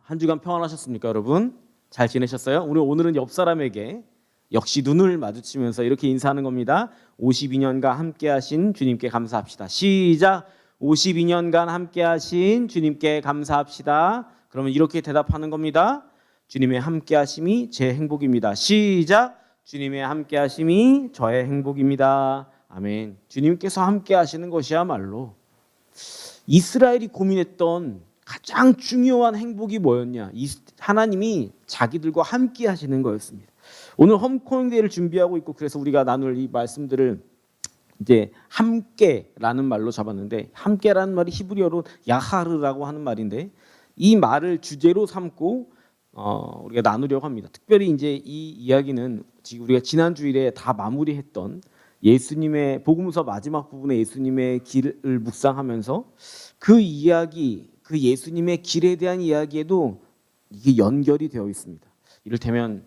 한 주간 평안하셨습니까, 여러분? 잘 지내셨어요? 오늘은 옆 사람에게 역시 눈을 마주치면서 이렇게 인사하는 겁니다. 52년간 함께하신 주님께 감사합시다. 시작. 52년간 함께하신 주님께 감사합시다. 그러면 이렇게 대답하는 겁니다. 주님의 함께하심이 제 행복입니다. 시작. 주님의 함께하심이 저의 행복입니다. 아멘. 주님께서 함께하시는 것이야말로 이스라엘이 고민했던 가장 중요한 행복이 뭐였냐? 하나님이 자기들과 함께 하시는 거였습니다. 오늘 홈코잉데이를 준비하고 있고 그래서 우리가 나눌 이 말씀들을 이제 함께라는 말로 잡았는데, 함께라는 말이 히브리어로 야하르라고 하는 말인데, 이 말을 주제로 삼고 우리가 나누려고 합니다. 특별히 이제 이 이야기는 지금 우리가 지난 주일에 다 마무리했던 예수님의 복음서 마지막 부분에 예수님의 길을 묵상하면서 그 이야기, 그 예수님의 길에 대한 이야기에도 이게 연결이 되어 있습니다. 이를테면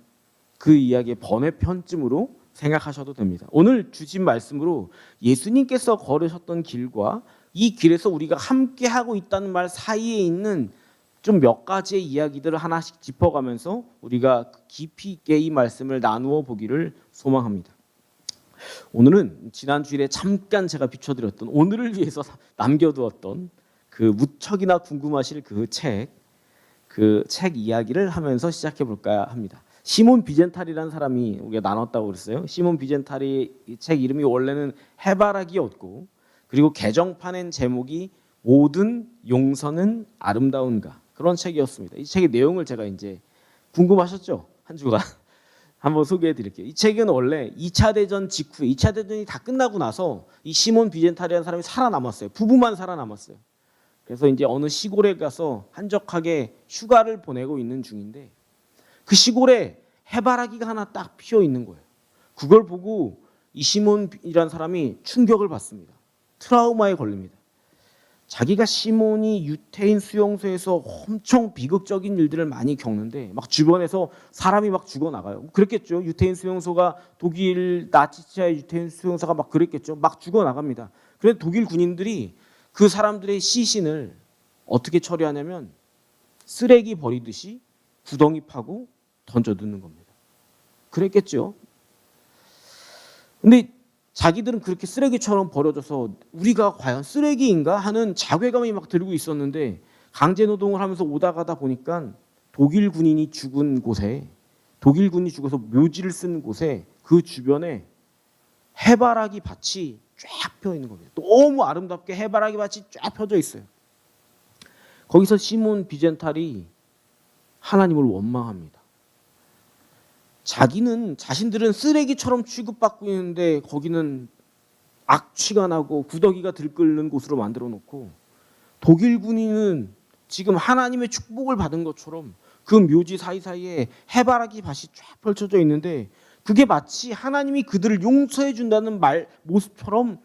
그 이야기의 번외편쯤으로 생각하셔도 됩니다. 오늘 주신 말씀으로 예수님께서 걸으셨던 길과 이 길에서 우리가 함께 하고 있다는 말 사이에 있는 좀 몇 가지의 이야기들을 하나씩 짚어가면서 우리가 깊이 있게 이 말씀을 나누어 보기를 소망합니다. 오늘은 지난 주일에 잠깐 제가 비춰드렸던, 오늘을 위해서 남겨두었던 그 무척이나 궁금하실 그 책 이야기를 하면서 시작해 볼까 합니다. 시몬 비젠탈이라는 사람이 우리가 나눴다고 그랬어요. 시몬 비젠탈이 이 책 이름이 원래는 해바라기였고, 그리고 개정판엔 제목이 모든 용서는 아름다운가, 그런 책이었습니다. 이 책의 내용을 제가 이제 궁금하셨죠? 한 주간 한번 소개해 드릴게요. 이 책은 원래 2차 대전 직후에, 2차 대전이 다 끝나고 나서 이 시몬 비젠탈이라는 사람이 살아남았어요. 부부만 살아남았어요. 그래서 이제 어느 시골에 가서 한적하게 휴가를 보내고 있는 중인데, 그 시골에 해바라기가 하나 딱 피어 있는 거예요. 그걸 보고 이 시몬이라는 사람이 충격을 받습니다. 트라우마에 걸립니다. 자기가 시몬이 유태인 수용소에서 엄청 비극적인 일들을 많이 겪는데 막 주변에서 사람이 막 죽어나가요. 그랬겠죠. 유태인 수용소가, 독일 나치치하의 유태인 수용소가 막 그랬겠죠. 막 죽어나갑니다. 그래서 독일 군인들이 그 사람들의 시신을 어떻게 처리하냐면 쓰레기 버리듯이 구덩이 파고 던져두는 겁니다. 그랬겠죠. 근데 자기들은 그렇게 쓰레기처럼 버려져서 우리가 과연 쓰레기인가 하는 자괴감이 막 들고 있었는데, 강제노동을 하면서 오다 가다 보니까 독일 군인이 죽은 곳에, 독일 군인이 죽어서 묘지를 쓴 곳에 그 주변에 해바라기 밭이 쫙 펴 있는 겁니다. 너무 아름답게 해바라기 밭이 쫙 펴져 있어요. 거기서 시몬 비젠탈이 하나님을 원망합니다. 자신들은 쓰레기처럼 취급받고 있는데 거기는 악취가 나고 구더기가 들끓는 곳으로 만들어 놓고, 독일 군인은 지금 하나님의 축복을 받은 것처럼 그 묘지 사이사이에 해바라기 밭이 쫙 펼쳐져 있는데, 그게 마치 하나님이 그들을 용서해 준다는 모습처럼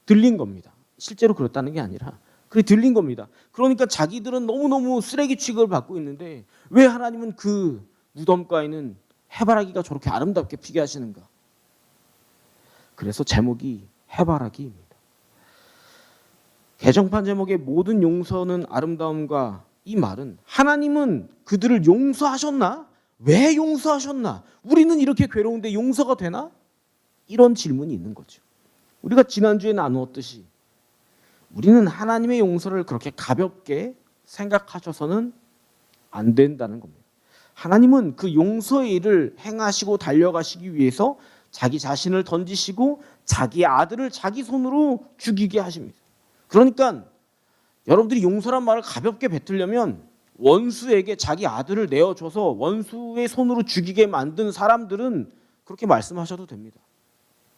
들린 겁니다. 실제로 그렇다는 게 아니라 그게 들린 겁니다. 그러니까 자기들은 너무너무 쓰레기 취급을 받고 있는데 왜 하나님은 그 무덤가에는 해바라기가 저렇게 아름답게 피게 하시는가? 그래서 제목이 해바라기입니다. 개정판 제목의 모든 용서는 아름다움과, 이 말은 하나님은 그들을 용서하셨나? 왜 용서하셨나? 우리는 이렇게 괴로운데 용서가 되나? 이런 질문이 있는 거죠. 우리가 지난주에 나누었듯이 우리는 하나님의 용서를 그렇게 가볍게 생각하셔서는 안 된다는 겁니다. 하나님은 그 용서의 일을 행하시고 달려가시기 위해서 자기 자신을 던지시고 자기 아들을 자기 손으로 죽이게 하십니다. 그러니까 여러분들이 용서란 말을 가볍게 뱉으려면 원수에게 자기 아들을 내어줘서 원수의 손으로 죽이게 만든 사람들은 그렇게 말씀하셔도 됩니다.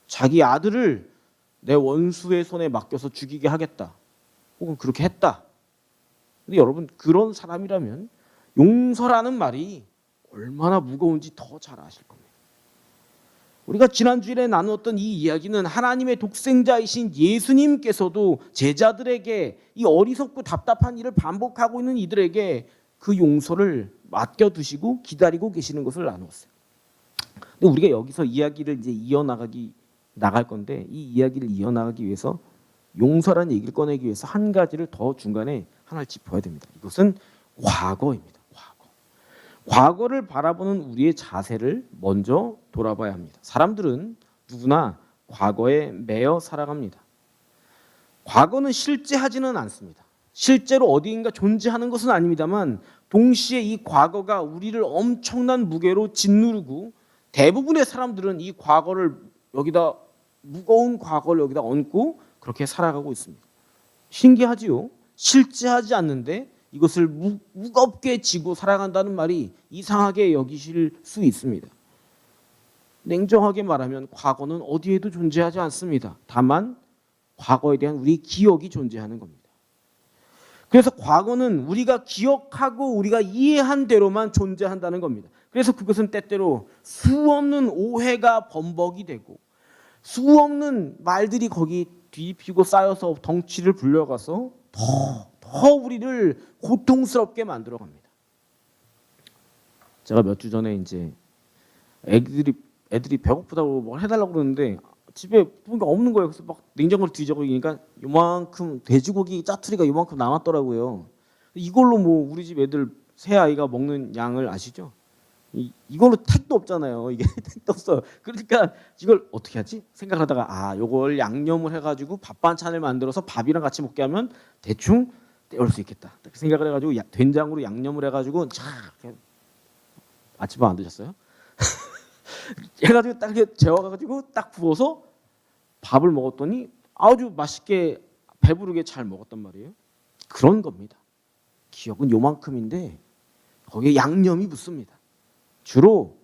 자기 아들을 내 원수의 손에 맡겨서 죽이게 하겠다, 혹은 그렇게 했다. 근데 여러분, 그런 사람이라면 용서라는 말이 얼마나 무거운지 더 잘 아실 겁니다. 우리가 지난주에 나누었던 이 이야기는 하나님의 독생자이신 예수님께서도 제자들에게, 이 어리석고 답답한 일을 반복하고 있는 이들에게 그 용서를 맡겨두시고 기다리고 계시는 것을 나누었어요. 근데 우리가 여기서 이야기를 이제 나갈 건데, 이 이야기를 이어나가기 위해서 용서라는 얘기를 꺼내기 위해서 한 가지를 더 중간에 하나를 짚어야 됩니다. 이것은 과거입니다. 과거. 과거를 바라보는 우리의 자세를 먼저 돌아봐야 합니다. 사람들은 누구나 과거에 매여 살아갑니다. 과거는 실제하지는 않습니다. 실제로 어디인가 존재하는 것은 아닙니다만 동시에 이 과거가 우리를 엄청난 무게로 짓누르고 대부분의 사람들은 이 과거를 여기다 무거운 과거를 여기다 얹고 그렇게 살아가고 있습니다. 신기하지요? 실제하지 않는데 이것을 무겁게 지고 살아간다는 말이 이상하게 여기실 수 있습니다. 냉정하게 말하면 과거는 어디에도 존재하지 않습니다. 다만 과거에 대한 우리 기억이 존재하는 겁니다. 그래서 과거는 우리가 기억하고 우리가 이해한 대로만 존재한다는 겁니다. 그래서 그것은 때때로 수없는 오해가 범벅이 되고 수없는 말들이 거기 뒤집히고 쌓여서 덩치를 불려가서 더 우리를 고통스럽게 만들어 갑니다. 제가 몇 주 전에 이제 애들이 배고프다고 뭘 해달라고 그러는데 집에 보니까 없는 거예요. 그래서 막 냉장고를 뒤져보니까 요만큼 돼지고기 짜투리가 요만큼 남았더라고요. 이걸로 뭐 우리 집 애들 새 아이가 먹는 양을 아시죠? 이걸로 택도 없잖아요. 이게 택도 없어. 그러니까 이걸 어떻게 하지? 생각하다가 요걸 양념을 해가지고 밥 반찬을 만들어서 밥이랑 같이 먹게 하면 대충 때울 수 있겠다. 생각을 해가지고 된장으로 양념을 해가지고 쫙 아침밥 안 드셨어요? 해가지고 딱 재워가지고 딱 부어서 밥을 먹었더니 아주 맛있게 배부르게 잘 먹었단 말이에요. 그런 겁니다. 기억은 요만큼인데 거기에 양념이 붙습니다.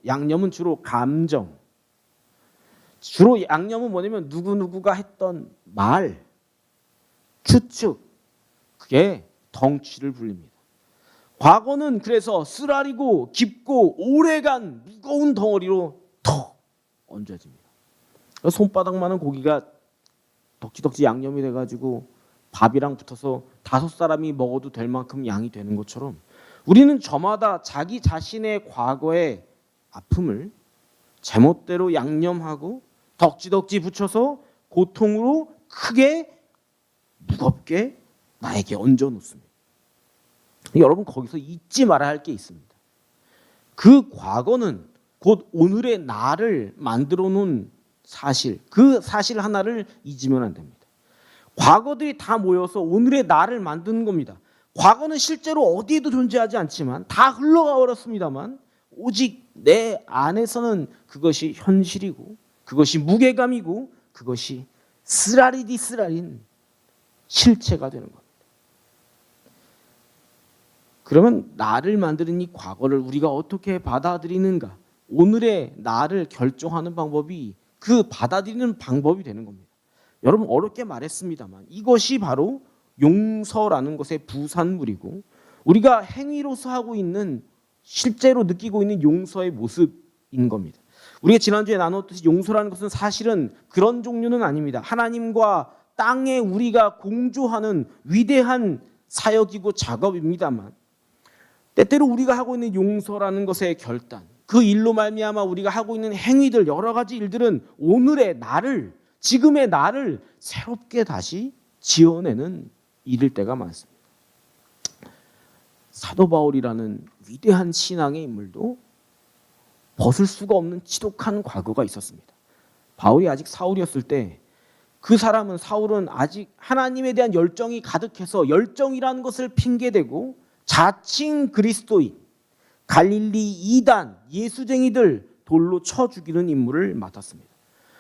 양념은 주로 감정. 주로 양념은 뭐냐면 누구누구가 했던 말, 추측, 그게 덩치를 불립니다. 과거는 그래서 쓰라리고 깊고 오래간 무거운 덩어리로 턱 얹어집니다. 손바닥만한 고기가 덕지덕지 양념이 돼가지고 밥이랑 붙어서 5사람이 먹어도 될 만큼 양이 되는 것처럼 우리는 저마다 자기 자신의 과거의 아픔을 제멋대로 양념하고 덕지덕지 붙여서 고통으로 크게 무겁게 나에게 얹어 놓습니다. 여러분 거기서 잊지 말아야 할 게 있습니다. 그 과거는 곧 오늘의 나를 만들어 놓은 사실, 그 사실 하나를 잊으면 안 됩니다. 과거들이 다 모여서 오늘의 나를 만드는 겁니다. 과거는 실제로 어디에도 존재하지 않지만 다 흘러가 버렸습니다만 오직 내 안에서는 그것이 현실이고 그것이 무게감이고 그것이 쓰라리디 쓰라린 실체가 되는 겁니다. 그러면 나를 만드는 이 과거를 우리가 어떻게 받아들이는가? 오늘의 나를 결정하는 방법이 그 받아들이는 방법이 되는 겁니다. 여러분 어렵게 말했습니다만 이것이 바로 용서라는 것의 부산물이고 우리가 행위로서 하고 있는 실제로 느끼고 있는 용서의 모습인 겁니다. 우리가 지난주에 나눴듯이 용서라는 것은 사실은 그런 종류는 아닙니다. 하나님과 땅에 우리가 공조하는 위대한 사역이고 작업입니다만 때때로 우리가 하고 있는 용서라는 것의 결단, 그 일로 말미암아 우리가 하고 있는 행위들, 여러 가지 일들은 오늘의 나를, 지금의 나를 새롭게 다시 지어내는 일일 때가 많습니다. 사도 바울이라는 위대한 신앙의 인물도 벗을 수가 없는 지독한 과거가 있었습니다. 바울이 아직 사울이었을 때 그 사울은 아직 하나님에 대한 열정이 가득해서 열정이라는 것을 핑계대고 자칭 그리스도인, 갈릴리 이단, 예수쟁이들 돌로 쳐 죽이는 임무를 맡았습니다.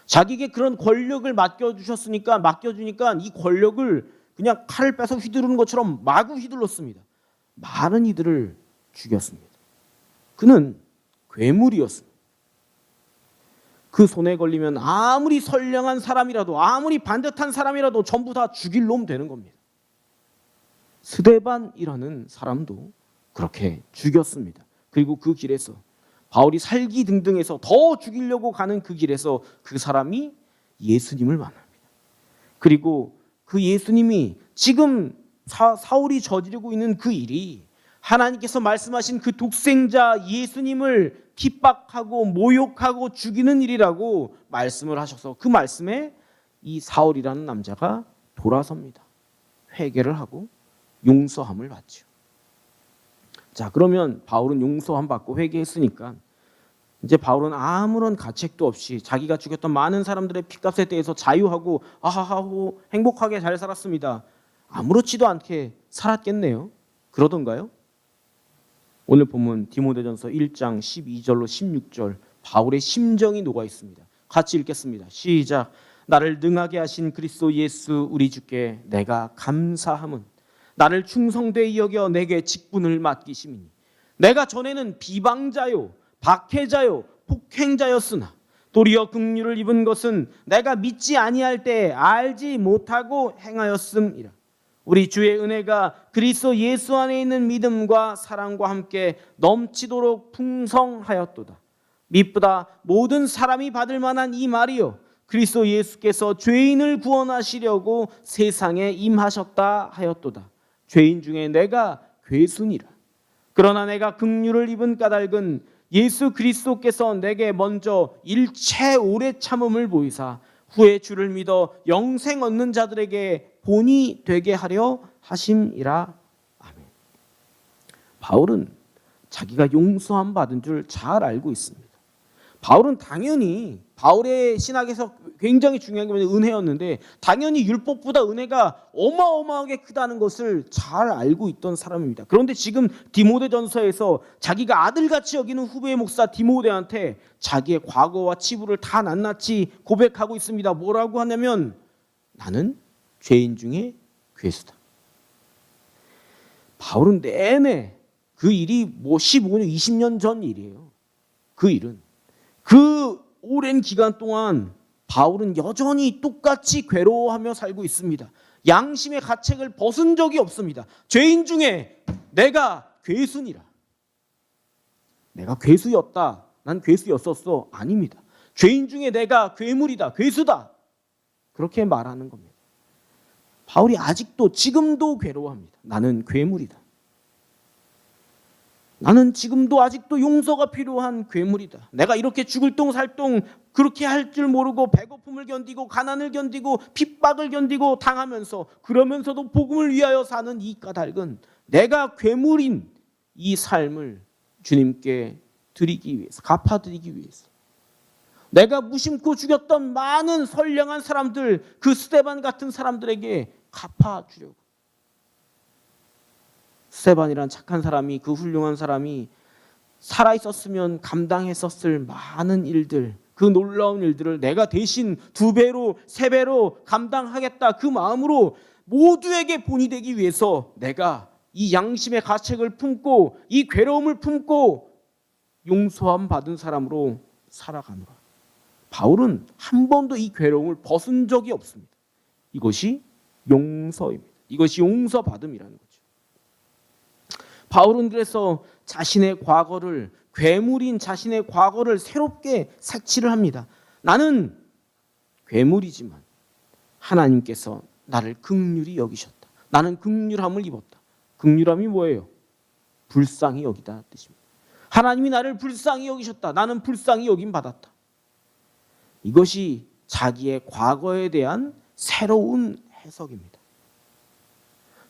자기에게 그런 권력을 맡겨주니까 이 권력을 그냥 칼을 빼서 휘두르는 것처럼 마구 휘둘렀습니다. 많은 이들을 죽였습니다. 그는 괴물이었습니다. 그 손에 걸리면 아무리 선량한 사람이라도 아무리 반듯한 사람이라도 전부 다 죽일 놈 되는 겁니다. 스데반이라는 사람도 그렇게 죽였습니다. 그리고 그 길에서 바울이 살기 등등해서 더 죽이려고 가는 그 길에서 그 사람이 예수님을 만납니다. 그리고 그 예수님이 지금 사울이 저지르고 있는 그 일이 하나님께서 말씀하신 그 독생자 예수님을 핍박하고 모욕하고 죽이는 일이라고 말씀을 하셔서 그 말씀에 이 사울이라는 남자가 돌아섭니다. 회개를 하고 용서함을 받죠. 자, 그러면 바울은 용서함 받고 회개했으니까 이제 바울은 아무런 가책도 없이 자기가 죽였던 많은 사람들의 핏값에 대해서 자유하고 아하하고 행복하게 잘 살았습니다. 아무렇지도 않게 살았겠네요. 그러던가요? 오늘 본문 디모데전서 1장 12절로 16절 바울의 심정이 녹아 있습니다. 같이 읽겠습니다. 시작. 나를 능하게 하신 그리스도 예수 우리 주께 내가 감사함은 나를 충성되이 여겨 내게 직분을 맡기심이니 내가 전에는 비방자요 박해자요 폭행자였으나 도리어 긍휼을 입은 것은 내가 믿지 아니할 때 알지 못하고 행하였음이라. 우리 주의 은혜가 그리스도 예수 안에 있는 믿음과 사랑과 함께 넘치도록 풍성하였도다. 미쁘다 모든 사람이 받을 만한 이 말이요 그리스도 예수께서 죄인을 구원하시려고 세상에 임하셨다 하였도다. 죄인 중에 내가 괴순이라. 그러나 내가 긍휼을 입은 까닭은 예수 그리스도께서 내게 먼저 일체 오래 참음을 보이사 후에 주를 믿어 영생 얻는 자들에게 본이 되게 하려 하심이라. 아멘. 바울은 자기가 용서함 받은 줄 잘 알고 있습니다. 바울은 당연히 바울의 신학에서 굉장히 중요한 게 은혜였는데 당연히 율법보다 은혜가 어마어마하게 크다는 것을 잘 알고 있던 사람입니다. 그런데 지금 디모데전서에서 자기가 아들같이 여기는 후배 목사 디모데한테 자기의 과거와 치부를 다 낱낱이 고백하고 있습니다. 뭐라고 하냐면 나는 죄인 중에 괴수다. 바울은 내내 그 일이 15년, 20년 전 일이에요. 그 일은 그 오랜 기간 동안 바울은 여전히 똑같이 괴로워하며 살고 있습니다. 양심의 가책을 벗은 적이 없습니다. 죄인 중에 내가 괴수니라. 내가 괴수였다. 난 괴수였었어. 아닙니다. 죄인 중에 내가 괴물이다. 괴수다. 그렇게 말하는 겁니다. 바울이 아직도 지금도 괴로워합니다. 나는 괴물이다. 나는 지금도 아직도 용서가 필요한 괴물이다. 내가 이렇게 죽을 똥 살 똥 그렇게 할 줄 모르고 배고픔을 견디고 가난을 견디고 핍박을 견디고 당하면서 그러면서도 복음을 위하여 사는 이 까닭은 내가 괴물인 이 삶을 주님께 드리기 위해서, 갚아드리기 위해서 내가 무심코 죽였던 많은 선량한 사람들, 그 스데반 같은 사람들에게 갚아주려고. 스데반이란 착한 사람이, 그 훌륭한 사람이 살아있었으면 감당했었을 많은 일들, 그 놀라운 일들을 내가 대신 2배로 3배로 감당하겠다 그 마음으로 모두에게 본이 되기 위해서 내가 이 양심의 가책을 품고 이 괴로움을 품고 용서함 받은 사람으로 살아가노라. 바울은 한 번도 이 괴로움을 벗은 적이 없습니다. 이것이 용서입니다. 이것이 용서받음이라는 거죠. 바울은 그래서 자신의 과거를, 괴물인 자신의 과거를 새롭게 색칠을 합니다. 나는 괴물이지만 하나님께서 나를 긍휼히 여기셨다. 나는 긍휼함을 입었다. 긍휼함이 뭐예요? 불쌍히 여기다 뜻입니다. 하나님이 나를 불쌍히 여기셨다. 나는 불쌍히 여김 받았다. 이것이 자기의 과거에 대한 새로운 해석입니다.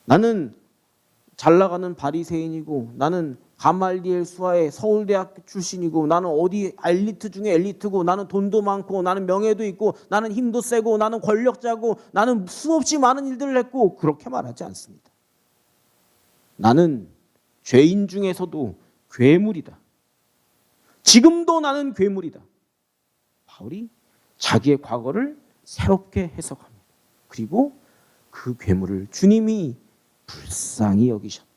나는 잘 나가는 바리새인이고 나는 가말리엘 수하의 서울대학교 출신이고 나는 어디 엘리트 중에 엘리트고 나는 돈도 많고 나는 명예도 있고 나는 힘도 세고 나는 권력자고 나는 수없이 많은 일들을 했고 그렇게 말하지 않습니다. 나는 죄인 중에서도 괴물이다. 지금도 나는 괴물이다. 바울이 자기의 과거를 새롭게 해석합니다. 그리고 그 괴물을 주님이 불쌍히 여기셨다.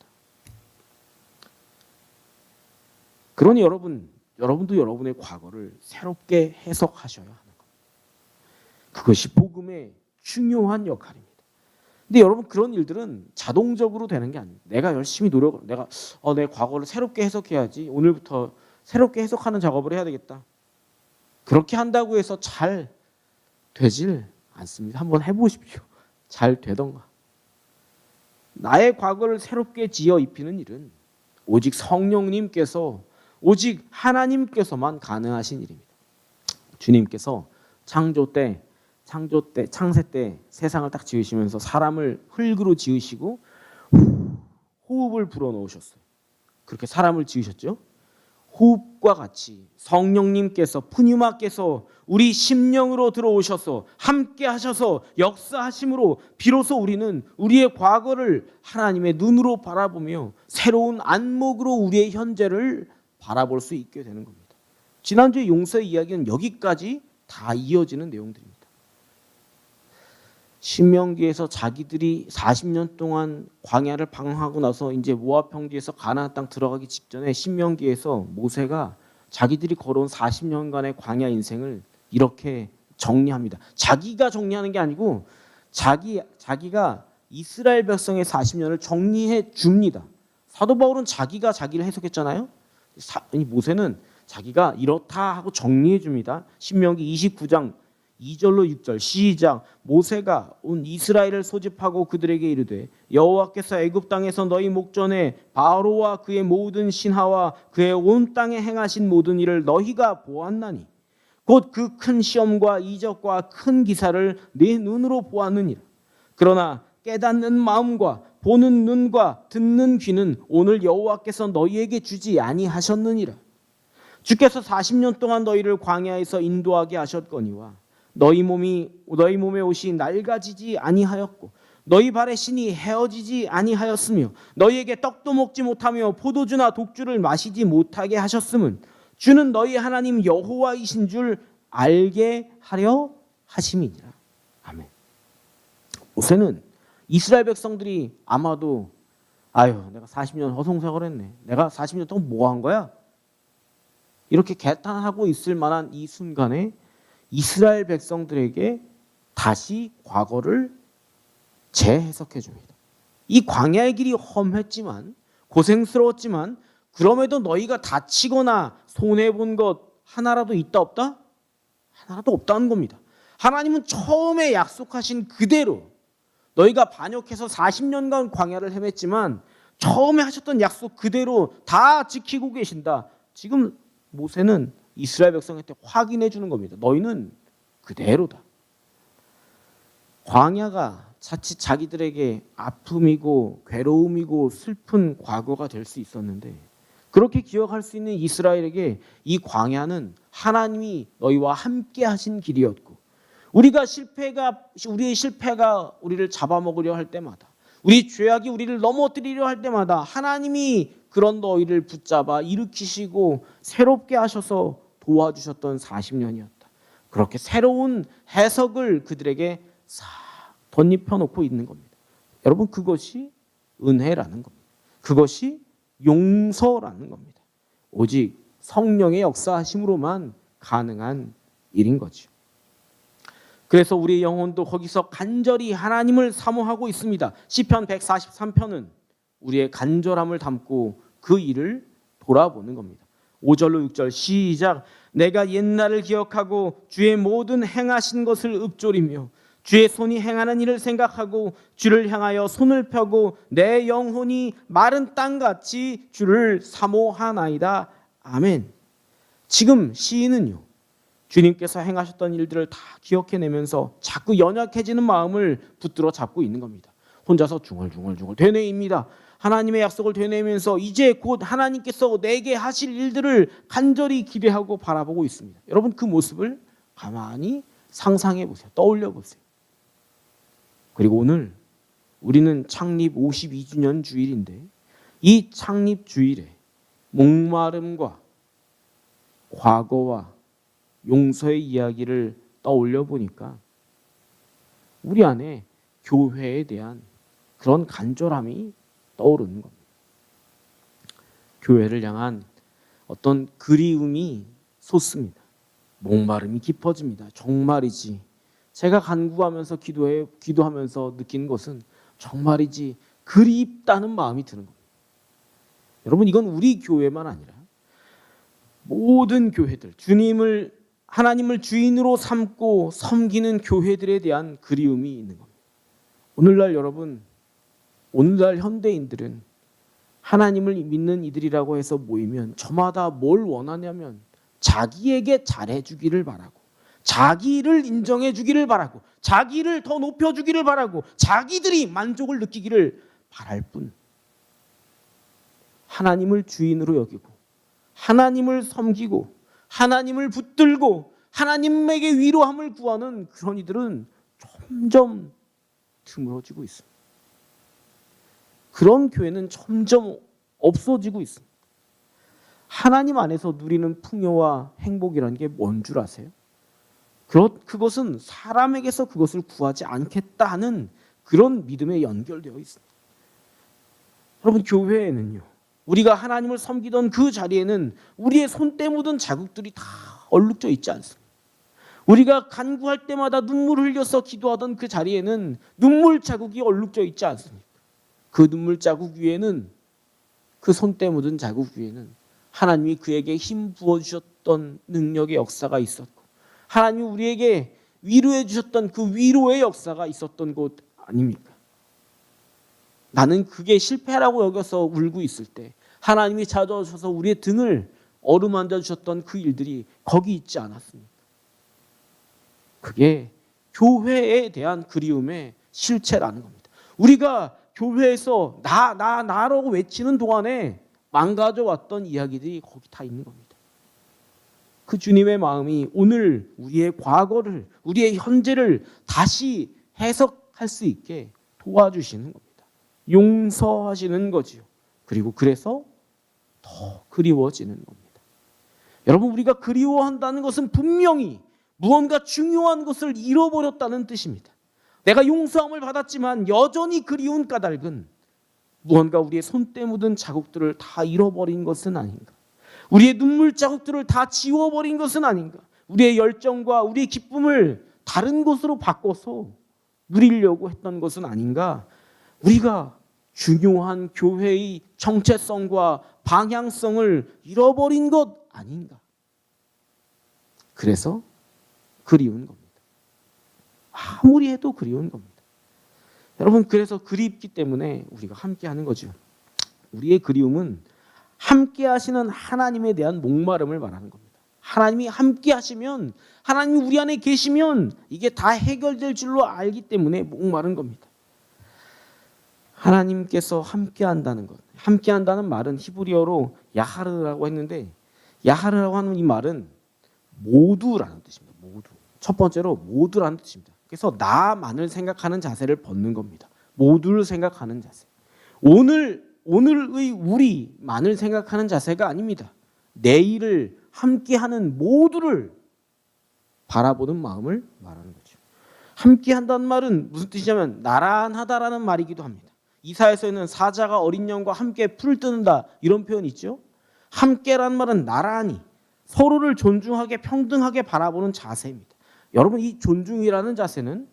그러니 여러분도 여러분의 과거를 새롭게 해석하셔야 하는 겁니다. 그것이 복음의 중요한 역할입니다. 근데 여러분 그런 일들은 자동적으로 되는 게 아닙니다. 내가 열심히 내가 내 과거를 새롭게 해석해야지. 오늘부터 새롭게 해석하는 작업을 해야 되겠다. 그렇게 한다고 해서 잘 되질 않습니다. 한번 해보십시오. 잘 되던가. 나의 과거를 새롭게 지어 입히는 일은 오직 성령님께서, 오직 하나님께서만 가능하신 일입니다. 주님께서 창세 때 세상을 딱 지으시면서 사람을 흙으로 지으시고 호흡을 불어넣으셨어요. 그렇게 사람을 지으셨죠? 호흡과 같이 성령님께서 푸뉴마께서 우리 심령으로 들어오셔서 함께 하셔서 역사하심으로 비로소 우리는 우리의 과거를 하나님의 눈으로 바라보며 새로운 안목으로 우리의 현재를 바라볼 수 있게 되는 겁니다. 지난주에 용서의 이야기는 여기까지 다 이어지는 내용들입니다. 신명기에서 자기들이 40년 동안 광야를 방황하고 나서 이제 모압 평지에서 가나안 땅 들어가기 직전에 신명기에서 모세가 자기들이 걸어온 40년간의 광야 인생을 이렇게 정리합니다. 자기가 정리하는 게 아니고 자기가 이스라엘 백성의 40년을 정리해 줍니다. 사도 바울은 자기가 자기를 해석했잖아요. 이 모세는 자기가 이렇다 하고 정리해 줍니다. 신명기 29장 2절로 6절 시작. 모세가 온 이스라엘을 소집하고 그들에게 이르되 여호와께서 애굽 땅에서 너희 목전에 바로와 그의 모든 신하와 그의 온 땅에 행하신 모든 일을 너희가 보았나니 곧 그 큰 시험과 이적과 큰 기사를 네 눈으로 보았느니라. 그러나 깨닫는 마음과 보는 눈과 듣는 귀는 오늘 여호와께서 너희에게 주지 아니하셨느니라. 주께서 40년 동안 너희를 광야에서 인도하게 하셨거니와 너희 몸에 옷이 낡아지지 아니하였고 너희 발의 신이 헤어지지 아니하였으며 너희에게 떡도 먹지 못하며 포도주나 독주를 마시지 못하게 하셨음은 주는 너희 하나님 여호와이신 줄 알게 하려 하심이니라. 아멘. 모세는 이스라엘 백성들이 아마도 내가 40년 허송세월 했네. 내가 40년 동안 뭐 한 거야? 이렇게 개탄하고 있을 만한 이 순간에 이스라엘 백성들에게 다시 과거를 재해석해 줍니다. 이 광야의 길이 험했지만 고생스러웠지만 그럼에도 너희가 다치거나 손해본 것 하나라도 있다 없다? 하나라도 없다는 겁니다. 하나님은 처음에 약속하신 그대로 너희가 반역해서 40년간 광야를 헤맸지만 처음에 하셨던 약속 그대로 다 지키고 계신다. 지금 모세는 이스라엘 백성한테 확인해 주는 겁니다. 너희는 그대로다. 광야가 자칫 자기들에게 아픔이고 괴로움이고 슬픈 과거가 될 수 있었는데 그렇게 기억할 수 있는 이스라엘에게 이 광야는 하나님이 너희와 함께 하신 길이었고 우리의 실패가 우리를 잡아먹으려 할 때마다 우리 죄악이 우리를 넘어뜨리려 할 때마다 하나님이 그런 너희를 붙잡아 일으키시고 새롭게 하셔서 도와주셨던 40년이었다. 그렇게 새로운 해석을 그들에게 싹 덧입혀 놓고 있는 겁니다. 여러분 그것이 은혜라는 겁니다. 그것이 용서라는 겁니다. 오직 성령의 역사하심으로만 가능한 일인 거죠. 그래서 우리의 영혼도 거기서 간절히 하나님을 사모하고 있습니다. 시편 143편은 우리의 간절함을 담고 그 일을 돌아보는 겁니다. 5절로 6절 시작. 내가 옛날을 기억하고 주의 모든 행하신 것을 읊조리며 주의 손이 행하는 일을 생각하고 주를 향하여 손을 펴고 내 영혼이 마른 땅같이 주를 사모하나이다. 아멘. 지금 시인은요 주님께서 행하셨던 일들을 다 기억해내면서 자꾸 연약해지는 마음을 붙들어 잡고 있는 겁니다. 혼자서 중얼중얼 되뇌입니다. 하나님의 약속을 되뇌면서 이제 곧 하나님께서 내게 하실 일들을 간절히 기대하고 바라보고 있습니다. 여러분 그 모습을 가만히 상상해 보세요. 떠올려 보세요. 그리고 오늘 우리는 창립 52주년 주일인데 이 창립 주일에 목마름과 과거와 용서의 이야기를 떠올려 보니까 우리 안에 교회에 대한 그런 간절함이 떠오르는 겁니다. 교회를 향한 어떤 그리움이 솟습니다. 목마름이 깊어집니다. 정말이지 제가 간구하면서 기도하면서 느끼는 것은 정말이지 그립다는 마음이 드는 겁니다. 여러분 이건 우리 교회만 아니라 모든 교회들 하나님을 주인으로 삼고 섬기는 교회들에 대한 그리움이 있는 겁니다. 오늘날 현대인들은 하나님을 믿는 이들이라고 해서 모이면 저마다 뭘 원하냐면 자기에게 잘해주기를 바라고 자기를 인정해주기를 바라고 자기를 더 높여주기를 바라고 자기들이 만족을 느끼기를 바랄 뿐 하나님을 주인으로 여기고 하나님을 섬기고 하나님을 붙들고 하나님에게 위로함을 구하는 그런 이들은 점점 드물어지고 있습니다. 그런 교회는 점점 없어지고 있습니다. 하나님 안에서 누리는 풍요와 행복이라는 게 뭔 줄 아세요? 그것은 사람에게서 그것을 구하지 않겠다 하는 그런 믿음에 연결되어 있습니다. 여러분, 교회에는요, 우리가 하나님을 섬기던 그 자리에는 우리의 손때 묻은 자국들이 다 얼룩져 있지 않습니다. 우리가 간구할 때마다 눈물을 흘려서 기도하던 그 자리에는 눈물 자국이 얼룩져 있지 않습니까? 그 눈물 자국 위에는, 그 손때 묻은 자국 위에는 하나님이 그에게 힘 부어주셨던 능력의 역사가 있었고 하나님이 우리에게 위로해 주셨던 그 위로의 역사가 있었던 곳 아닙니까? 나는 그게 실패라고 여겨서 울고 있을 때 하나님이 찾아오셔서 우리의 등을 어루만져 주셨던 그 일들이 거기 있지 않았습니까? 그게 교회에 대한 그리움의 실체라는 겁니다. 우리가 교회에서 나라고 외치는 동안에 망가져 왔던 이야기들이 거기 다 있는 겁니다. 그 주님의 마음이 오늘 우리의 과거를, 우리의 현재를 다시 해석할 수 있게 도와주시는 겁니다. 용서하시는 거지요. 그리고 그래서 더 그리워지는 겁니다. 여러분, 우리가 그리워한다는 것은 분명히 무언가 중요한 것을 잃어버렸다는 뜻입니다. 내가 용서함을 받았지만 여전히 그리운 까닭은 무언가 우리의 손때 묻은 자국들을 다 잃어버린 것은 아닌가? 우리의 눈물 자국들을 다 지워버린 것은 아닌가? 우리의 열정과 우리의 기쁨을 다른 곳으로 바꿔서 누리려고 했던 것은 아닌가? 우리가 중요한 교회의 정체성과 방향성을 잃어버린 것 아닌가? 그래서 그리운 겁니다. 아무리 해도 그리운 겁니다. 여러분, 그래서 그립기 때문에 우리가 함께 하는 거죠. 우리의 그리움은 함께 하시는 하나님에 대한 목마름을 말하는 겁니다. 하나님이 함께 하시면, 하나님이 우리 안에 계시면 이게 다 해결될 줄로 알기 때문에 목마른 겁니다. 하나님께서 함께 한다는 것, 함께 한다는 말은 히브리어로 야하르라고 했는데, 야하르라고 하는 이 말은 모두라는 뜻입니다. 모두. 첫 번째로 모두라는 뜻입니다. 그래서 나만을 생각하는 자세를 벗는 겁니다. 모두를 생각하는 자세. 오늘의 우리만을 생각하는 자세가 아닙니다. 내일을 함께하는 모두를 바라보는 마음을 말하는 거죠. 함께한다는 말은 무슨 뜻이냐면 나란하다라는 말이기도 합니다. 이사야서에는 사자가 어린 양과 함께 풀을 뜯는다 이런 표현이 있죠. 함께라는 말은 나란히 서로를 존중하게 평등하게 바라보는 자세입니다. 여러분, 이 존중이라는 자세는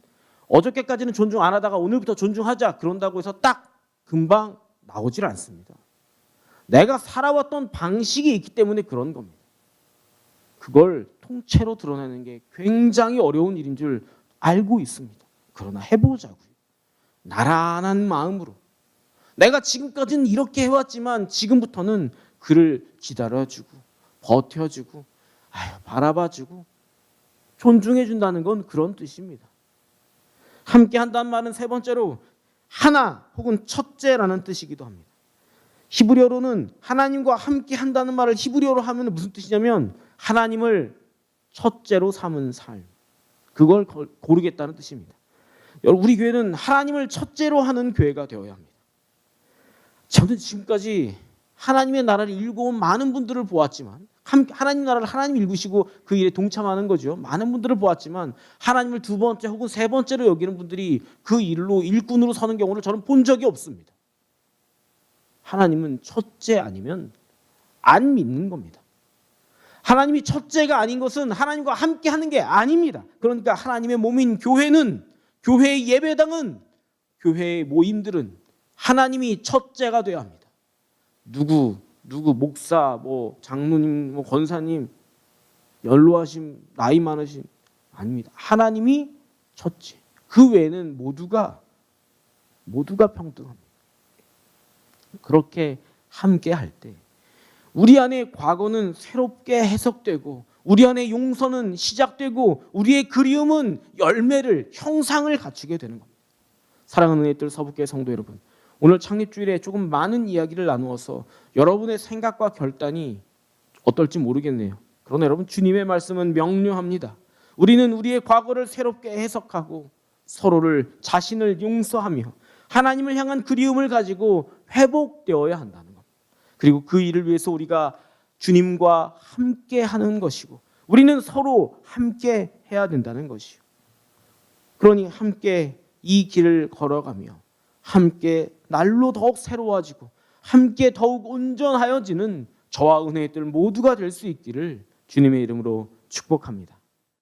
어저께까지는 존중 안 하다가 오늘부터 존중하자 그런다고 해서 딱 금방 나오질 않습니다. 내가 살아왔던 방식이 있기 때문에 그런 겁니다. 그걸 통째로 드러내는 게 굉장히 어려운 일인 줄 알고 있습니다. 그러나 해보자고요. 나란한 마음으로. 내가 지금까지는 이렇게 해왔지만 지금부터는 그를 기다려주고 버텨주고 바라봐주고 존중해준다는 건 그런 뜻입니다. 함께 한다는 말은 세 번째로 하나 혹은 첫째라는 뜻이기도 합니다. 히브리어로는 하나님과 함께 한다는 말을 히브리어로 하면 무슨 뜻이냐면 하나님을 첫째로 삼은 삶, 그걸 고르겠다는 뜻입니다. 우리 교회는 하나님을 첫째로 하는 교회가 되어야 합니다. 저는 지금까지 하나님의 나라를 일궈온 많은 분들을 보았지만, 하나님 나라를 하나님 일구시고 그 일에 동참하는 거죠. 많은 분들을 보았지만 하나님을 두 번째 혹은 세 번째로 여기는 분들이 그 일로 일꾼으로 서는 경우를 저는 본 적이 없습니다. 하나님은 첫째 아니면 안 믿는 겁니다. 하나님이 첫째가 아닌 것은 하나님과 함께 하는 게 아닙니다. 그러니까 하나님의 몸인 교회는, 교회의 예배당은, 교회의 모임들은 하나님이 첫째가 되어야 합니다. 누구 목사, 장로님, 권사님, 연로하심, 나이 많으심 아닙니다. 하나님이 첫째. 그 외에는 모두가 평등합니다. 그렇게 함께 할 때 우리 안에 과거는 새롭게 해석되고 우리 안에 용서는 시작되고 우리의 그리움은 열매를, 형상을 갖추게 되는 겁니다. 사랑하는 은혜뜰 서북교회 성도 여러분, 오늘 창립주일에 조금 많은 이야기를 나누어서 여러분의 생각과 결단이 어떨지 모르겠네요. 그러나 여러분, 주님의 말씀은 명료합니다. 우리는 우리의 과거를 새롭게 해석하고 서로를 자신을 용서하며 하나님을 향한 그리움을 가지고 회복되어야 한다는 겁니다. 그리고 그 일을 위해서 우리가 주님과 함께 하는 것이고 우리는 서로 함께 해야 된다는 것이요. 그러니 함께 이 길을 걸어가며 함께 날로 더욱 새로워지고 함께 더욱 온전하여지는 저와 은혜의 뜰 모두가 될 수 있기를 주님의 이름으로 축복합니다.